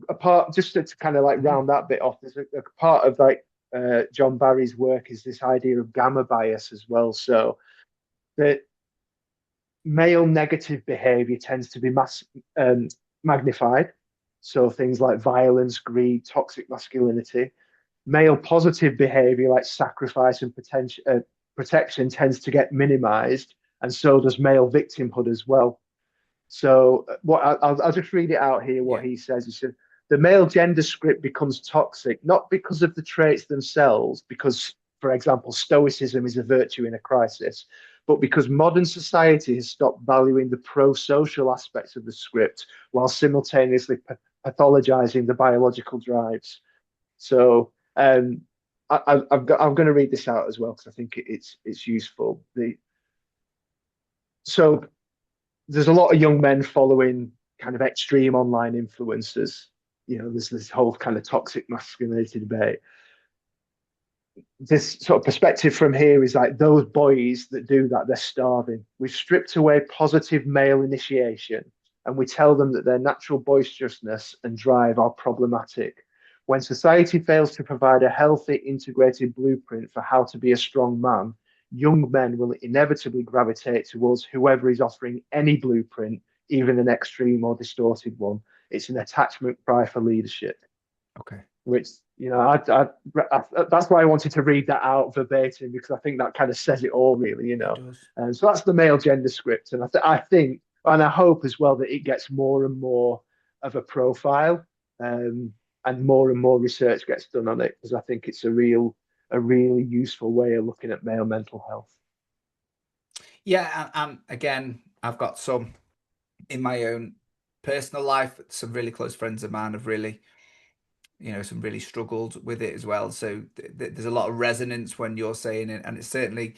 a part just to kind of like Mhm. round that bit off. There's a part of like John Barry's work is this idea of gamma bias as well. So that male negative behavior tends to be magnified. So things like violence, greed, toxic masculinity. Male positive behavior like sacrifice and protection tends to get minimized, and so does male victimhood as well. So what I'll just read it out here. What Yeah. he says, he said the male gender script becomes toxic not because of the traits themselves, because for example, stoicism is a virtue in a crisis, but because modern society has stopped valuing the pro-social aspects of the script while simultaneously pathologizing the biological drives. So I'm going to read this out as well because I think it's useful. So there's a lot of young men following kind of extreme online influencers. You know, there's this whole kind of toxic masculinity debate. This sort of perspective from here is like those boys that do that, they're starving. We've stripped away positive male initiation and we tell them that their natural boisterousness and drive are problematic. When society fails to provide a healthy, integrated blueprint for how to be a strong man, young men will inevitably gravitate towards whoever is offering any blueprint, even an extreme or distorted one. It's an attachment cry for leadership, Okay. which you know that's why I wanted to read that out verbatim because I think that kind of says it all, really. You It know, does. and so that's the male gender script, and I think and I hope as well that it gets more and more of a profile, and more research gets done on it because I think it's a really useful way of looking at male mental health. Yeah, and again, I've got some in my own personal life. Some really close friends of mine have really, some really struggled with it as well. So there's a lot of resonance when you're saying it, and it's certainly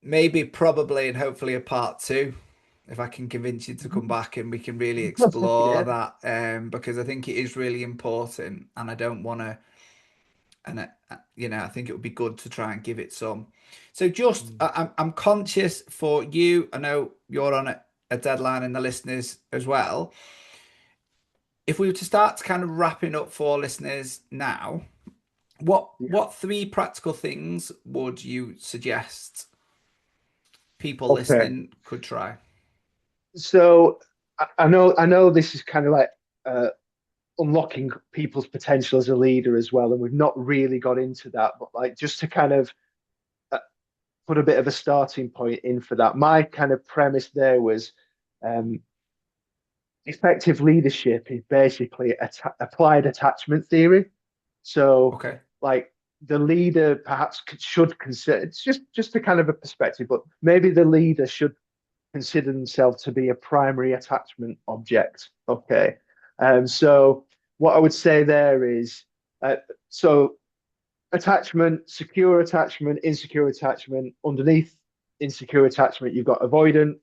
maybe, probably, and hopefully a part two. If I can convince you to come back and we can really explore Yeah. that, because I think it is really important, and I don't want to, and I think it would be good to try and give it some. So just, I'm conscious for you. I know you're on a deadline, and the listeners as well. If we were to start to kind of wrapping up for listeners now, what Yeah. what three practical things would you suggest people Okay. listening could try? So I know this is kind of like uh, unlocking people's potential as a leader as well. And we've not really got into that, but like just to kind of uh, put a bit of a starting point in for that, my kind of premise there was um, effective leadership is basically applied attachment theory. So, Okay. like the leader perhaps should consider it's just a kind of a perspective, but maybe the leader should consider themselves to be a primary attachment object. Okay. So what I would say there is so attachment, secure attachment, insecure attachment. Underneath insecure attachment, you've got avoidant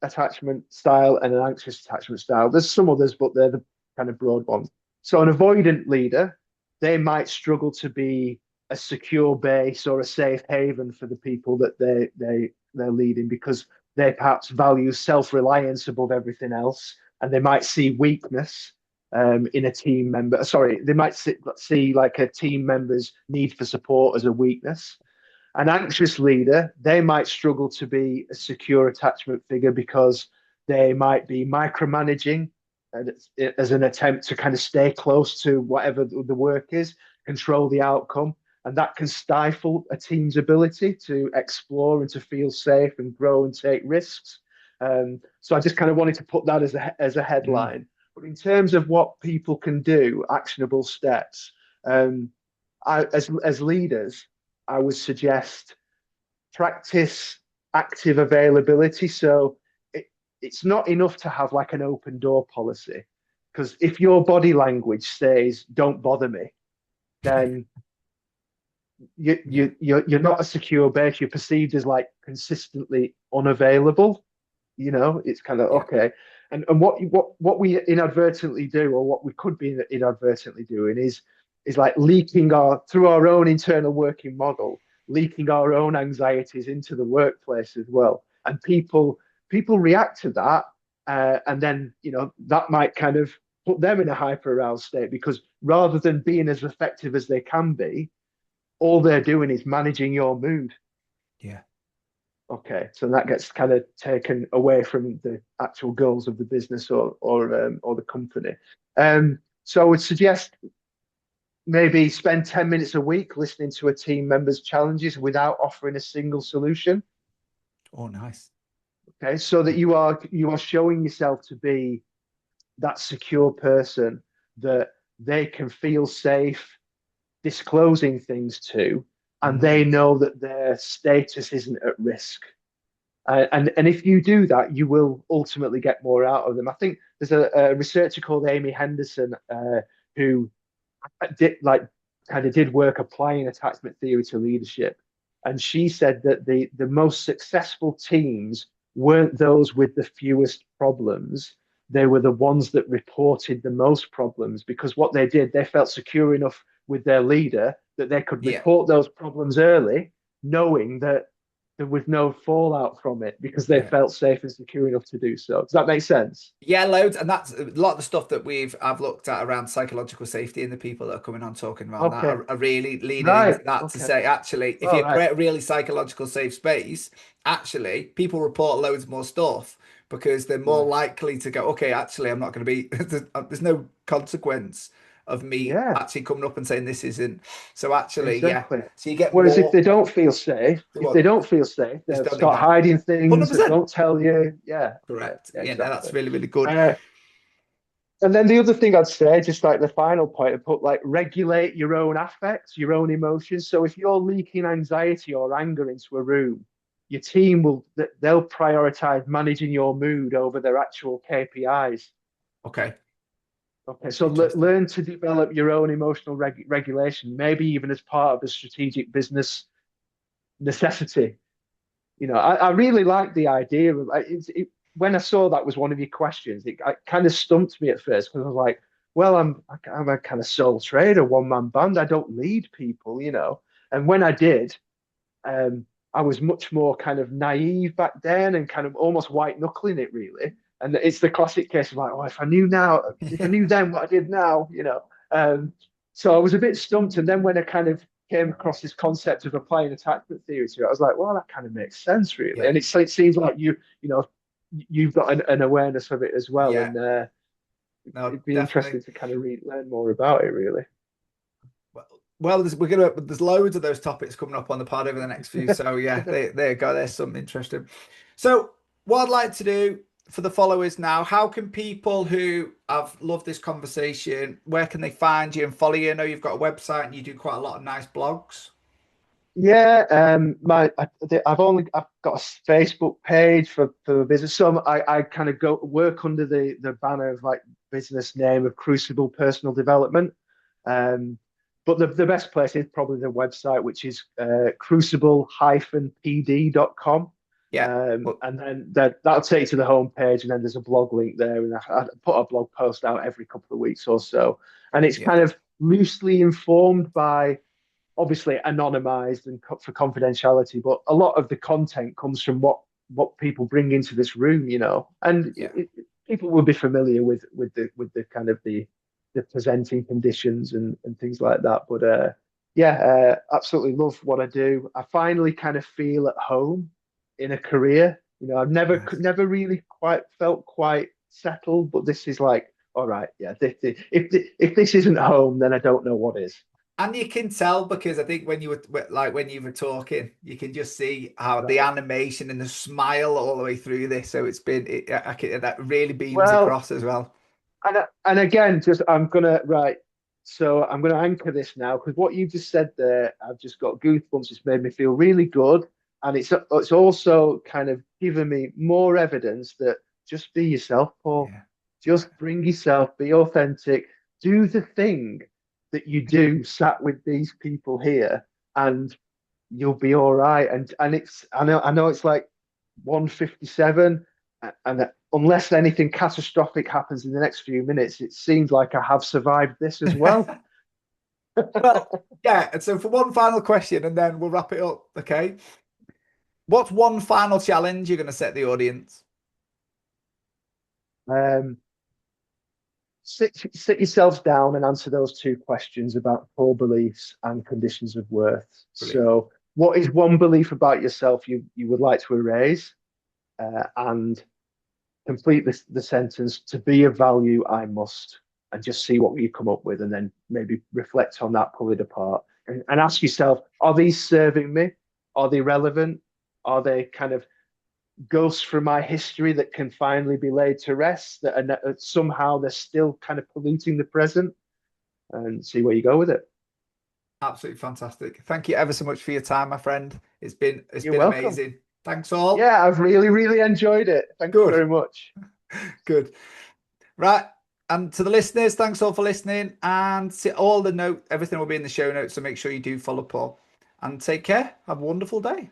attachment style and an anxious attachment style. There's some others, but they're the kind of broad ones. So an avoidant leader, they might struggle to be a secure base or a safe haven for the people that they're leading because they perhaps value self-reliance above everything else, and they might see weakness in a team member. Sorry, they might see like a team member's need for support as a weakness. An anxious leader, they might struggle to be a secure attachment figure because they might be micromanaging as an attempt to kind of stay close to whatever the work is, control the outcome. and that can stifle a team's ability to explore and to feel safe and grow and take risks. So I just kind of wanted to put that as a Mm. headline. But in terms of what people can do, actionable steps, um, as leaders, I would suggest practice active availability. So it's not enough to have like an open door policy, because if your body language says "don't bother me," then Yeah. you're not a secure base. You're perceived as like consistently unavailable. It's kind of Yeah. okay. And what we inadvertently do, or what we could be inadvertently doing, is like leaking our through our own internal working model, leaking our own anxieties into the workplace as well. And people react to that, and then that might kind of put them in a hyper aroused state, because rather than being as effective as they can be, all they're doing is managing your mood. Yeah. Okay, so that gets kind of taken away from the actual goals of the business, or the company. So I would suggest maybe spend 10 minutes a week listening to a team member's challenges without offering a single solution. Oh, nice. Okay, so that you are showing yourself to be that secure person that they can feel safe disclosing things to, and they Mm. know that their status isn't at risk. And if you do that, you will ultimately get more out of them. I think there's a researcher called Amy Henderson, who did like kind of did work applying attachment theory to leadership, and she said that the most successful teams weren't those with the fewest problems. They were the ones that reported the most problems, because what they did, they felt secure enough with their leader that they could Yeah. report those problems early, knowing that there was no fallout from it, because they Yeah. felt safe and secure enough to do so. Does that make sense? Yeah, loads, and that's a lot of the stuff that I've looked at around psychological safety and the people that are coming on talking around that Okay. are really leaning into Right. that to Okay. say, actually, if All you right. create a really psychological safe space, actually, people report loads more stuff because they're more Yeah. likely to go, okay, actually, I'm not going to be, there's no consequence of me Yeah. actually coming up and saying this isn't. So actually, yeah. Exactly. So you get Whereas if more, they don't feel safe, they if they won't, don't feel safe, just they'll don't start engage. hiding things, they 100%. won't tell you. Yeah, yeah, Correct. yeah, Yeah, no, exactly. that's really, really good. Uh, and then the other thing I'd say, just like the final point, I put like regulate your own affects, your own emotions. So if you're leaking anxiety or anger into a room, your team they'll prioritize managing your mood over their actual KPIs. Okay. Okay, so Interesting. learn to develop your own emotional regulation, maybe even as part of the strategic business necessity. I really like the idea of like, when I saw that was one of your questions, it kind of stumped me at first, because I was like, well, I'm a kind of sole trader, one man band. I don't lead people. And when I did, um, I was much more kind of naive back then, and kind of almost white knuckling it, really. And it's the classic case of like, oh, if I knew then what I did now. So I was a bit stumped. And then when I kind of came across this concept of applying attachment theory to it, I was like, well, that kind of makes sense, really. Yeah. And it seems like you've got an awareness of it as well. Yeah. And No, it'd be definitely. interesting to kind of learn more about it, really. Well, there's loads of those topics coming up on the pod over the next few. So yeah, there you go. There's something interesting. So what I'd like to do for the followers now, how can people who have loved this conversation, where can they find you and follow you? I know you've got a website and you do quite a lot of nice blogs. Yeah, I've got a Facebook page for business. So I kind of go work under the banner of like business name of Crucible Personal Development. Um, but the best place is probably the website, which is crucible-pd.com. Yeah. Well, And then that'll take you to the homepage, and then there's a blog link there, and I put a blog post out every couple of weeks or so, and it's yeah. kind of loosely informed by, obviously anonymized and for confidentiality, but a lot of the content comes from what people bring into this room. And Yeah. people will be familiar with the kind of the presenting conditions and things like that. But yeah, absolutely love what I do. I finally kind of feel at home in a career. I've Nice. never really quite felt quite settled, but this is like, all right, yeah. If this isn't home, then I don't know what is. And you can tell because I think when you were like when you were talking, you can just see how the Right. animation and the smile all the way through this. So it's been that really beams Well, across as well. and again, just I'm gonna right. So I'm gonna anchor this now because what you just said there, I've just got goosebumps. It's made me feel really good, and it's also kind of given me more evidence that just be yourself, Paul. Yeah. Just bring yourself, be authentic, do the thing that you do sat with these people here, and you'll be all right. And it's I know it's like 1:57, and unless anything catastrophic happens in the next few minutes, it seems like I have survived this as well. Well, yeah. And so for one final question, and then we'll wrap it up. Okay. What's one final challenge you're going to set the audience? Um, sit yourselves down and answer those two questions about core beliefs and conditions of worth. Brilliant. So, what is one belief about yourself you would like to erase? And complete the sentence, to be of value, I must, and just see what you come up with, and then maybe reflect on that, pull it apart, and ask yourself, are these serving me? Are they relevant? Are they kind of ghosts from my history that can finally be laid to rest, that are somehow they're still kind of polluting the present? And see where you go with it. Absolutely fantastic. Thank you ever so much for your time, my friend. It's You're been welcome. amazing. Thanks all. Yeah, I've really, really enjoyed it. Thank you Good. very much. Good. Right. And to the listeners, thanks all for listening. And see all the note, everything will be in the show notes. So make sure you do follow Paul. And take care. Have a wonderful day.